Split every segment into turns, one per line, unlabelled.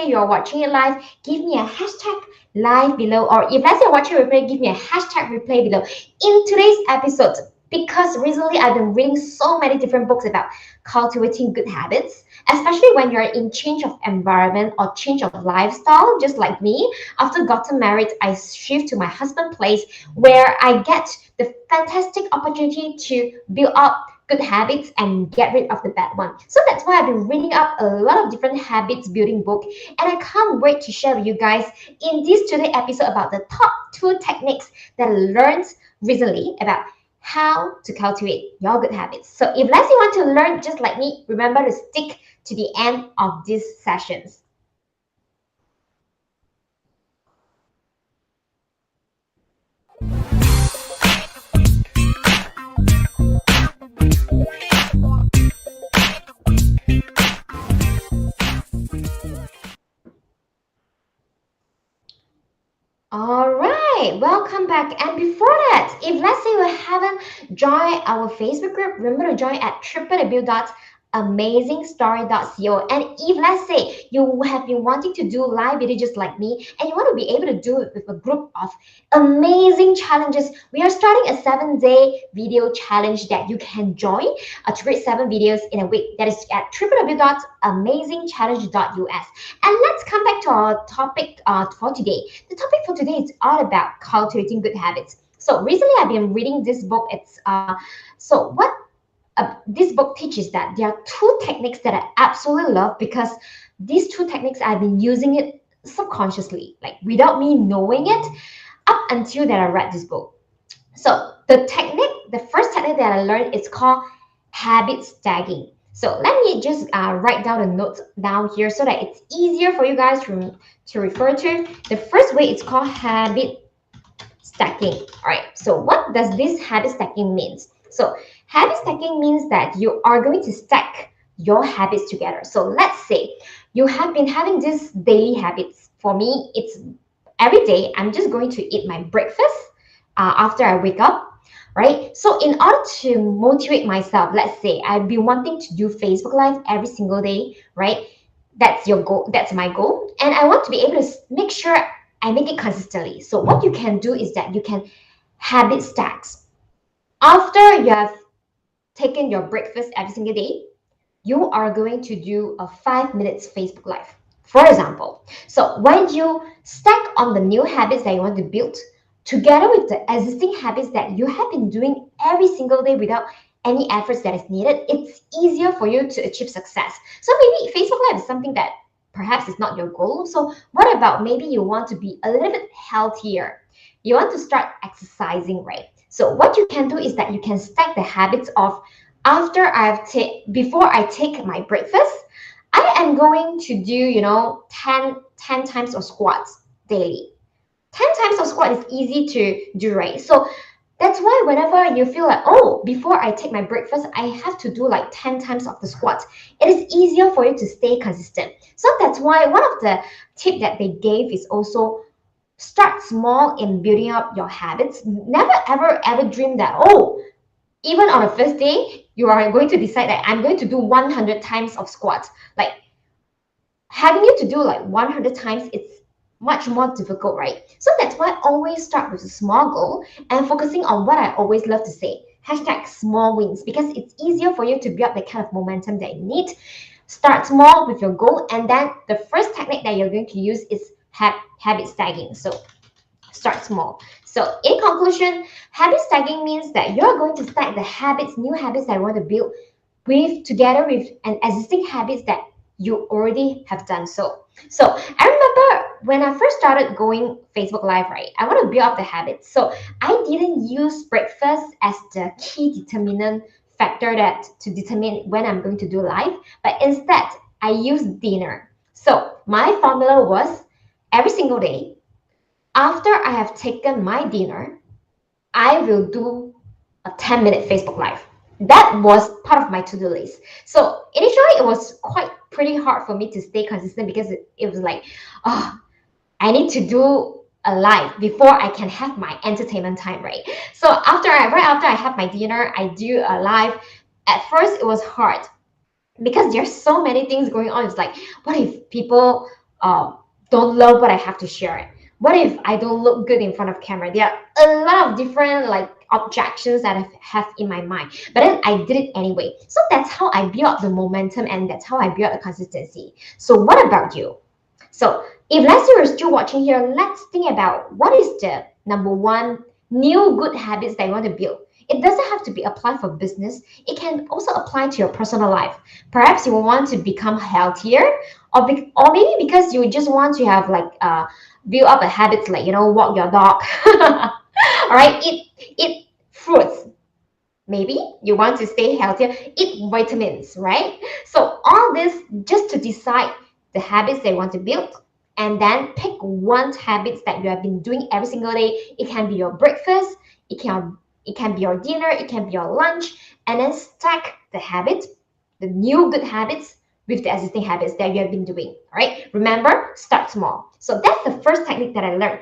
say you're watching it live, give me a hashtag live below, or if let's say you're watching replay, give me a hashtag replay below. In today's episode, because recently I've been reading so many different books about cultivating good habits, especially when you're in change of environment or change of lifestyle, just like me. After gotten married, I shift to my husband's place where I get the fantastic opportunity to build up good habits and get rid of the bad one. So that's why I've been reading up a lot of different habits building book, and I can't wait to share with you guys in this today episode about the top 2 techniques that I learned recently about how to cultivate your good habits. So if let's say you want to learn just like me, remember to stick to the end of these sessions. All right, welcome back. And before that, if let's say you haven't joined our Facebook group, remember to join at www.amazingstory.co. And if let's say you have been wanting to do live video just like me, and you want to be able to do it with a group of amazing challenges, we are starting a 7-day video challenge that you can join to create 7 videos in a week. That is at www.amazingchallenge.us. And let's come back to our topic for today. The topic for today is all about cultivating good habits. So recently I've been reading this book. This book teaches that there are 2 techniques that I absolutely love, because these 2 techniques I've been using it subconsciously, like without me knowing it, up until that I read this book. So the first technique that I learned is called habit stacking. So let me just write down the notes down here so that it's easier for you guys to refer to. The first way is called habit stacking. All right, so what does this habit stacking means? So habit stacking means that you are going to stack your habits together. So let's say you have been having these daily habits. For me, it's every day I'm just going to eat my breakfast after I wake up, right? So in order to motivate myself, let's say I've been wanting to do Facebook Live every single day, right? That's your goal. That's my goal. And I want to be able to make sure I make it consistently. So what you can do is that you can habit stacks. After you have taken your breakfast every single day, you are going to do a 5 minutes Facebook Live, for example. So when you stack on the new habits that you want to build, together with the existing habits that you have been doing every single day without any efforts that is needed, it's easier for you to achieve success. So maybe Facebook Live is something that perhaps is not your goal. So what about maybe you want to be a little bit healthier? You want to start exercising, right? So what you can do is that you can stack the habits of before I take my breakfast, I am going to do 10 times of squats daily. 10 times of squat is easy to do, right? So that's why whenever you feel like, oh, before I take my breakfast, I have to do like 10 times of the squats, it is easier for you to stay consistent. So that's why one of the tips that they gave is also start small in building up your habits. Never, ever dream that, oh, even on the first day, you are going to decide that I'm going to do 100 times of squats. Like having you to do like 100 times, it's much more difficult, right? So that's why I always start with a small goal and focusing on what I always love to say, hashtag small wins, because it's easier for you to build the kind of momentum that you need. Start small with your goal, and then the first technique that you're going to use is habit stacking. So start small. So in conclusion, habit stacking means that you're going to stack the habits, new habits that you want to build together with an existing habits that you already have done so. So I remember when I first started going Facebook Live, right? I want to build up the habits. So I didn't use breakfast as the key determinant factor that to determine when I'm going to do live, but instead I used dinner. So my formula was every single day, after I have taken my dinner, I will do a 10-minute Facebook Live. That was part of my to-do list. So initially, it was quite pretty hard for me to stay consistent, because it was like, oh, I need to do a live before I can have my entertainment time, right? So right after I have my dinner, I do a live. At first, it was hard because there's so many things going on. It's like, what if people don't love what I have to share? What if I don't look good in front of camera? There are a lot of different like objections that I have in my mind, but then I did it anyway. So that's how I build the momentum, and that's how I build the consistency. So what about you? So if let's say you're still watching here, let's think about what is the number one new good habits that you want to build. It doesn't have to be applied for business. It can also apply to your personal life. Perhaps you want to become healthier, or maybe because you just want to have like build up a habit like walk your dog. All right, eat fruits. Maybe you want to stay healthier, eat vitamins, right? So all this just to decide the habits they want to build, and then pick one habits that you have been doing every single day. It can be your breakfast, it can be your dinner, it can be your lunch, and then stack the habits, the new good habits with the existing habits that you have been doing. All right, remember, start small. So that's the first technique that I learned.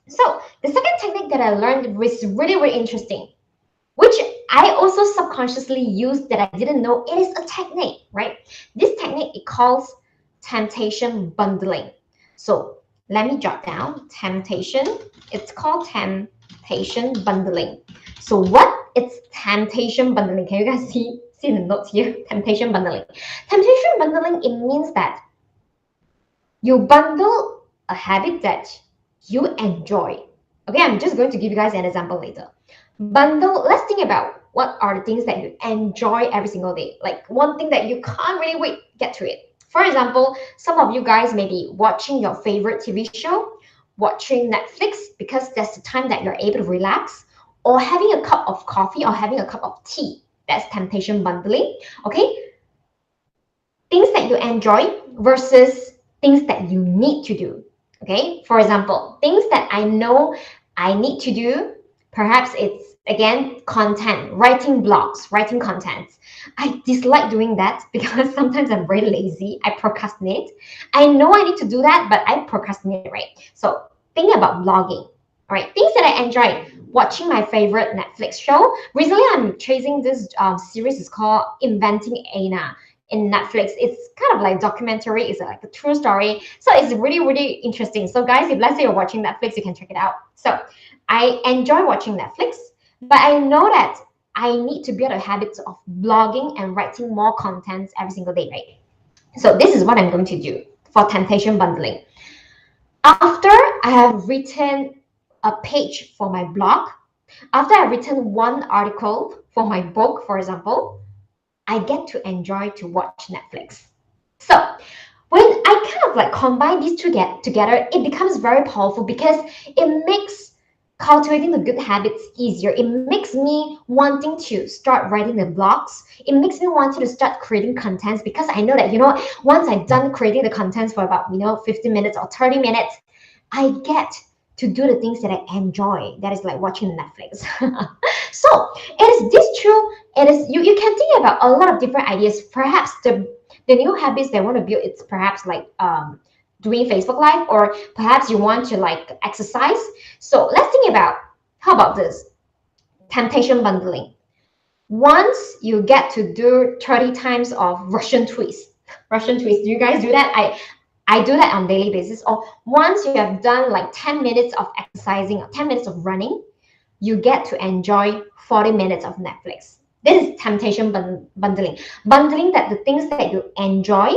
So the second technique that I learned was really, really interesting, which I also subconsciously use that I didn't know it is a technique, right? This technique it calls temptation bundling. So let me jot down temptation. It's called temptation bundling. So what is temptation bundling? Can you guys see the notes here? Temptation bundling. Temptation bundling, it means that you bundle a habit that you enjoy. Okay, I'm just going to give you guys an example later. Bundle, let's think about what are the things that you enjoy every single day. Like one thing that you can't really wait to get to it. For example, some of you guys may be watching your favorite TV show, watching Netflix because that's the time that you're able to relax, or having a cup of coffee or having a cup of tea. That's temptation bundling. Okay, things that you enjoy versus things that you need to do. Okay, for example, things that I know I need to do, perhaps it's again content, writing blogs, writing contents. I dislike doing that because sometimes I'm very lazy, I procrastinate. I know I need to do that, but I procrastinate, right? So think about blogging. All right, things that I enjoy, watching my favorite Netflix show. Recently I'm chasing this series. It's called Inventing Anna in Netflix. It's kind of like documentary. It's like a true story. So it's really, really interesting. So guys, if let's say you're watching Netflix, you can check it out. So I enjoy watching Netflix, but I know that I need to build a habit of blogging and writing more contents every single day, right? So this is what I'm going to do for temptation bundling. After I have written a page for my blog, after I've written one article for my book, for example, I get to enjoy to watch Netflix. So when I kind of like combine these two together, it becomes very powerful because it makes cultivating the good habits easier. It makes me wanting to start writing the blogs. It makes me wanting to start creating contents because I know that, once I'm done creating the contents for about, 15 minutes or 30 minutes, I get to do the things that I enjoy. That is like watching Netflix. So it is this true. It is you can think about a lot of different ideas. Perhaps the new habits they want to build, it's perhaps like doing Facebook Live, or perhaps you want to like exercise. So let's think about, how about this? Temptation bundling. Once you get to do 30 times of Russian twist. Russian twist. Do you guys do that? I do that on daily basis. Or once you have done like 10 minutes of exercising or 10 minutes of running, you get to enjoy 40 minutes of Netflix. This is temptation bundling. Bundling that the things that you enjoy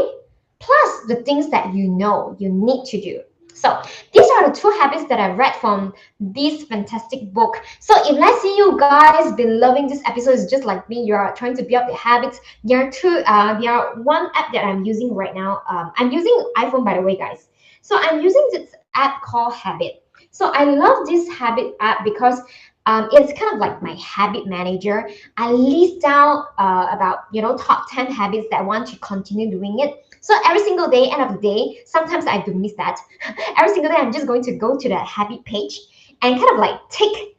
plus the things that you know you need to do. So these are the two habits that I read from this fantastic book. So if let's say you guys been loving this episode, it's just like me, you are trying to build up the habits. There are one app that I'm using right now. I'm using iPhone, by the way, guys. So I'm using this app called Habit. So I love this Habit app because it's kind of like my habit manager. I list down about top 10 habits that I want to continue doing it. So every single day, end of the day, sometimes I do miss that. Every single day, I'm just going to go to that habit page and kind of like take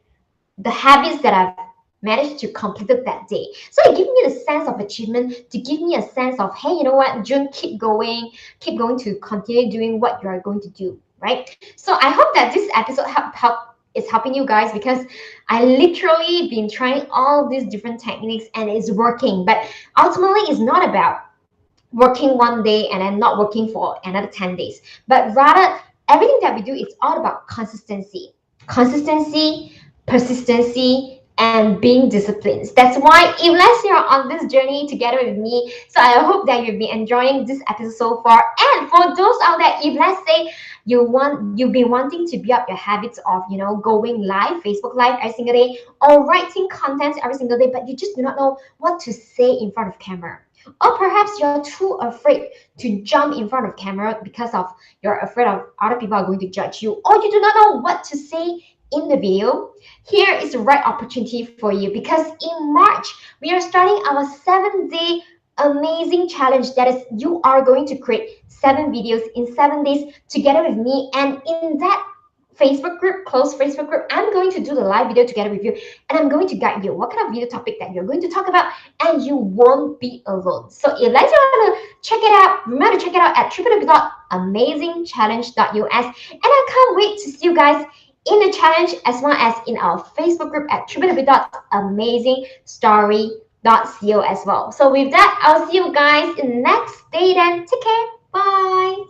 the habits that I've managed to complete that day. So it gives me the sense of achievement, to give me a sense of, hey, you know what, June, keep going to continue doing what you are going to do, right? So I hope that this episode is helping you guys, because I literally been trying all these different techniques and it's working. But ultimately, it's not about working one day and then not working for another 10 days, but rather everything that we do is all about consistency, persistency, and being disciplined. That's why if let's say you're on this journey together with me, so I hope that you've been enjoying this episode so far. And for those out there, if let's say you've been wanting to build up your habits of going live, Facebook live every single day, or writing content every single day, but you just do not know what to say in front of camera, or perhaps you're too afraid to jump in front of camera because of you're afraid of other people are going to judge you, or you do not know what to say in the video. Here is the right opportunity for you, because in March we are starting our 7-day amazing challenge. That is, you are going to create 7 videos in 7 days together with me, and in that Facebook group, closed Facebook group, I'm going to do the live video together with you, and I'm going to guide you what kind of video topic that you're going to talk about, and you won't be alone. So if let's you want to check it out, remember to check it out at www.amazingchallenge.us, and I can't wait to see you guys in the challenge as well as in our Facebook group at www.amazingstory.co as well. So with that, I'll see you guys in the next day then. Take care. Bye.